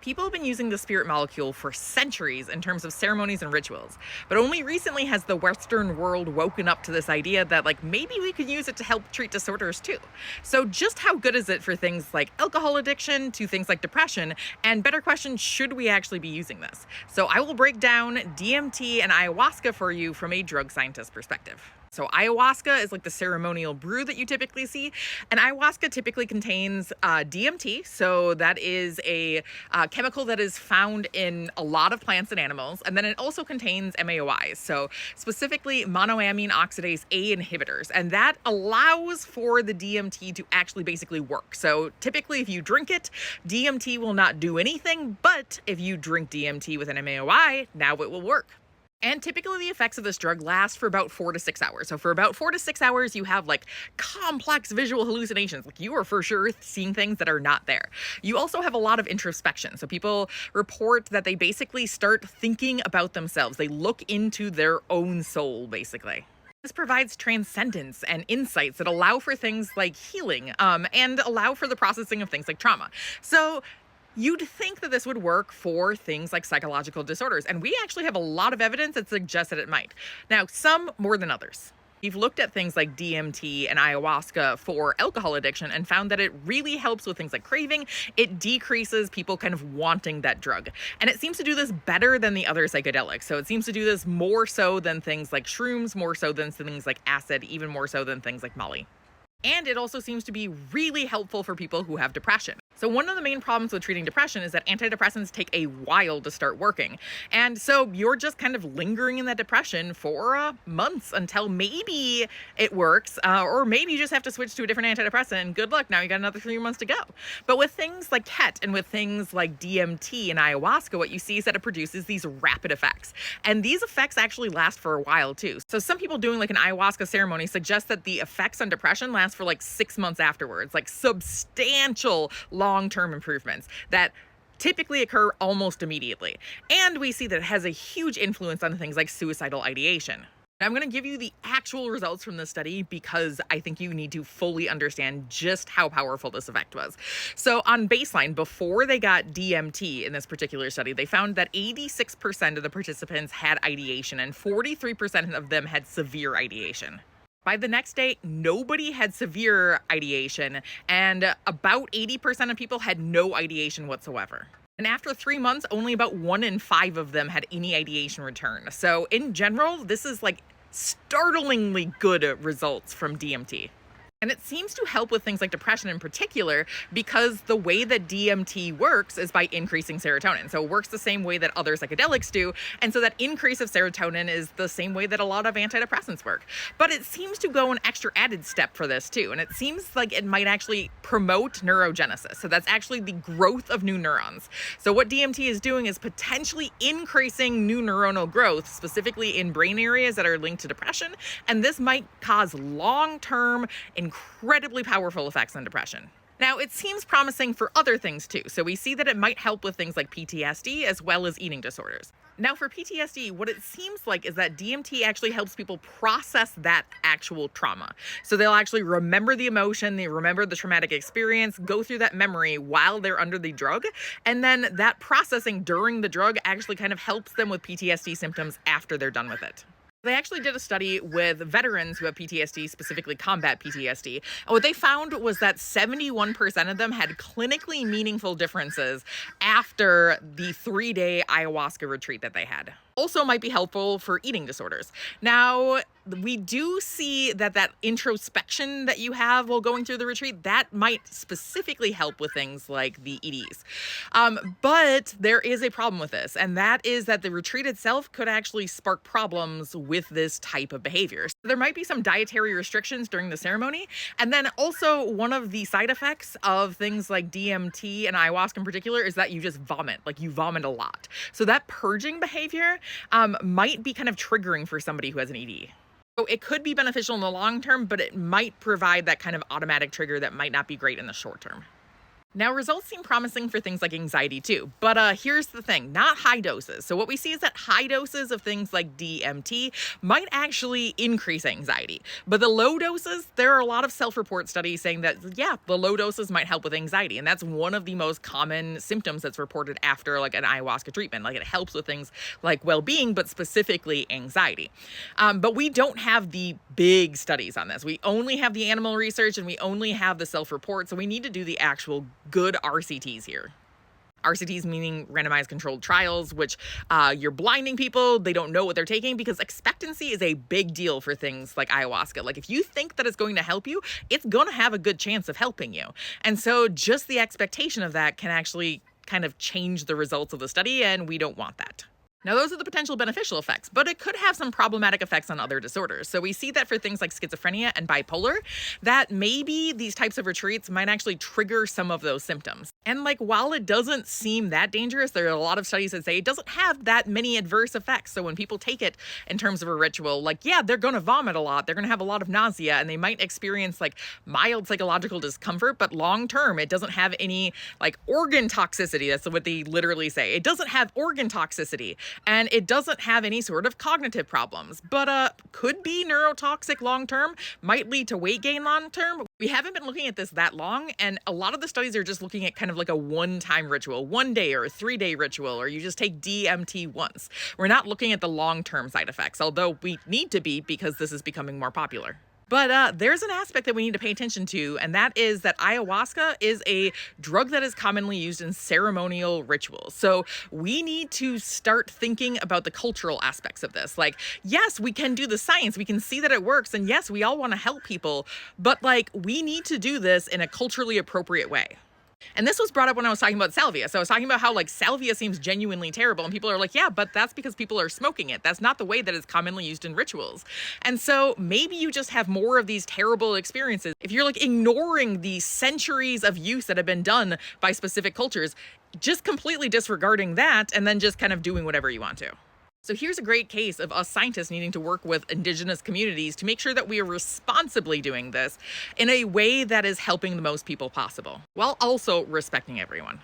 People have been using the spirit molecule for centuries in terms of ceremonies and rituals, but only recently has the Western world woken up to this idea that, maybe we could use it to help treat disorders too. So, just how good is it for things like alcohol addiction to things like depression? And better question, should we actually be using this? So, I will break down DMT and ayahuasca for you from a drug scientist perspective. So ayahuasca is like the ceremonial brew that you typically see, and ayahuasca typically contains DMT. So that is a chemical that is found in a lot of plants and animals, and then it also contains MAOIs, so specifically monoamine oxidase A inhibitors, and that allows for the DMT to actually basically work. So typically, if you drink it, DMT will not do anything, but if you drink DMT with an MAOI, now it will work. And typically the effects of this drug last for about 4 to 6 hours. So for about 4 to 6 hours, you have complex visual hallucinations. You are for sure seeing things that are not there. You also have a lot of introspection. So people report that they basically start thinking about themselves. They look into their own soul, basically. This provides transcendence and insights that allow for things like healing, and allow for the processing of things like trauma. So you'd think that this would work for things like psychological disorders, and we actually have a lot of evidence that suggests that it might. Now, some more than others. We've looked at things like DMT and ayahuasca for alcohol addiction and found that it really helps with things like craving. It decreases people kind of wanting that drug. And it seems to do this better than the other psychedelics. So it seems to do this more so than things like shrooms, more so than things like acid, even more so than things like Molly. And it also seems to be really helpful for people who have depression. So one of the main problems with treating depression is that antidepressants take a while to start working. And so you're just kind of lingering in that depression for months until maybe it works, or maybe you just have to switch to a different antidepressant and good luck, now you got another 3 months to go. But with things like KET and with things like DMT and ayahuasca, what you see is that it produces these rapid effects. And these effects actually last for a while too. So some people doing an ayahuasca ceremony suggest that the effects on depression last for 6 months afterwards, substantial long-term improvements that typically occur almost immediately. And we see that it has a huge influence on things like suicidal ideation. Now, I'm going to give you the actual results from this study because I think you need to fully understand just how powerful this effect was. So on baseline, before they got DMT in this particular study, they found that 86% of the participants had ideation and 43% of them had severe ideation. By the next day, nobody had severe ideation, and about 80% of people had no ideation whatsoever. And after 3 months, only about 1 in 5 of them had any ideation return. So in general, this is startlingly good results from DMT. And it seems to help with things like depression in particular because the way that DMT works is by increasing serotonin. So it works the same way that other psychedelics do. And so that increase of serotonin is the same way that a lot of antidepressants work. But it seems to go an extra added step for this too. And it seems like it might actually promote neurogenesis. So that's actually the growth of new neurons. So what DMT is doing is potentially increasing new neuronal growth, specifically in brain areas that are linked to depression. And this might cause long-term, incredibly powerful effects on depression. Now, it seems promising for other things too. So we see that it might help with things like PTSD as well as eating disorders. Now, for PTSD, what it seems like is that DMT actually helps people process that actual trauma. So they'll actually remember the emotion, they remember the traumatic experience, go through that memory while they're under the drug. And then that processing during the drug actually kind of helps them with PTSD symptoms after they're done with it. They actually did a study with veterans who have PTSD, specifically combat PTSD. And what they found was that 71% of them had clinically meaningful differences after the 3-day ayahuasca retreat that they had. Also might be helpful for eating disorders. Now, we do see that introspection that you have while going through the retreat, that might specifically help with things like the EDs. But there is a problem with this, and that is that the retreat itself could actually spark problems with this type of behavior. So there might be some dietary restrictions during the ceremony, and then also one of the side effects of things like DMT and ayahuasca in particular is that you just vomit, you vomit a lot. So that purging behavior might be kind of triggering for somebody who has an ED. So it could be beneficial in the long term, but it might provide that kind of automatic trigger that might not be great in the short term. Now, results seem promising for things like anxiety too, but here's the thing, not high doses. So what we see is that high doses of things like DMT might actually increase anxiety. But the low doses, there are a lot of self-report studies saying that, yeah, the low doses might help with anxiety. And that's one of the most common symptoms that's reported after like an ayahuasca treatment. Like it helps with things like well-being, but specifically anxiety. But we don't have the big studies on this. We only have the animal research and we only have the self-report. So we need to do the actual good RCTs here. RCTs meaning randomized controlled trials, which you're blinding people. They don't know what they're taking because expectancy is a big deal for things like ayahuasca. Like if you think that it's going to help you, it's going to have a good chance of helping you. And so just the expectation of that can actually kind of change the results of the study, and we don't want that. Now, those are the potential beneficial effects, but it could have some problematic effects on other disorders. So we see that for things like schizophrenia and bipolar, that maybe these types of retreats might actually trigger some of those symptoms. And like, while it doesn't seem that dangerous, there are a lot of studies that say it doesn't have that many adverse effects. So when people take it in terms of a ritual, like, yeah, they're going to vomit a lot, they're going to have a lot of nausea, and they might experience like mild psychological discomfort, but long term, it doesn't have any like organ toxicity. That's what they literally say. It doesn't have organ toxicity. And it doesn't have any sort of cognitive problems, but could be neurotoxic long term, might lead to weight gain long term. We haven't been looking at this that long, and a lot of the studies are just looking at kind of like a one-time ritual, 1 day or a 3-day ritual, or you just take DMT once. We're not looking at the long-term side effects, although we need to be because this is becoming more popular. But there's an aspect that we need to pay attention to, and that is that ayahuasca is a drug that is commonly used in ceremonial rituals. So we need to start thinking about the cultural aspects of this. Like, yes, we can do the science, we can see that it works, and yes, we all want to help people, but like, we need to do this in a culturally appropriate way. And this was brought up when I was talking about salvia. So I was talking about how like salvia seems genuinely terrible, and people are like, yeah, but that's because people are smoking it. That's not the way that it's commonly used in rituals. And so maybe you just have more of these terrible experiences if you're like ignoring the centuries of use that have been done by specific cultures, just completely disregarding that and then just kind of doing whatever you want to. So here's a great case of us scientists needing to work with indigenous communities to make sure that we are responsibly doing this in a way that is helping the most people possible, while also respecting everyone.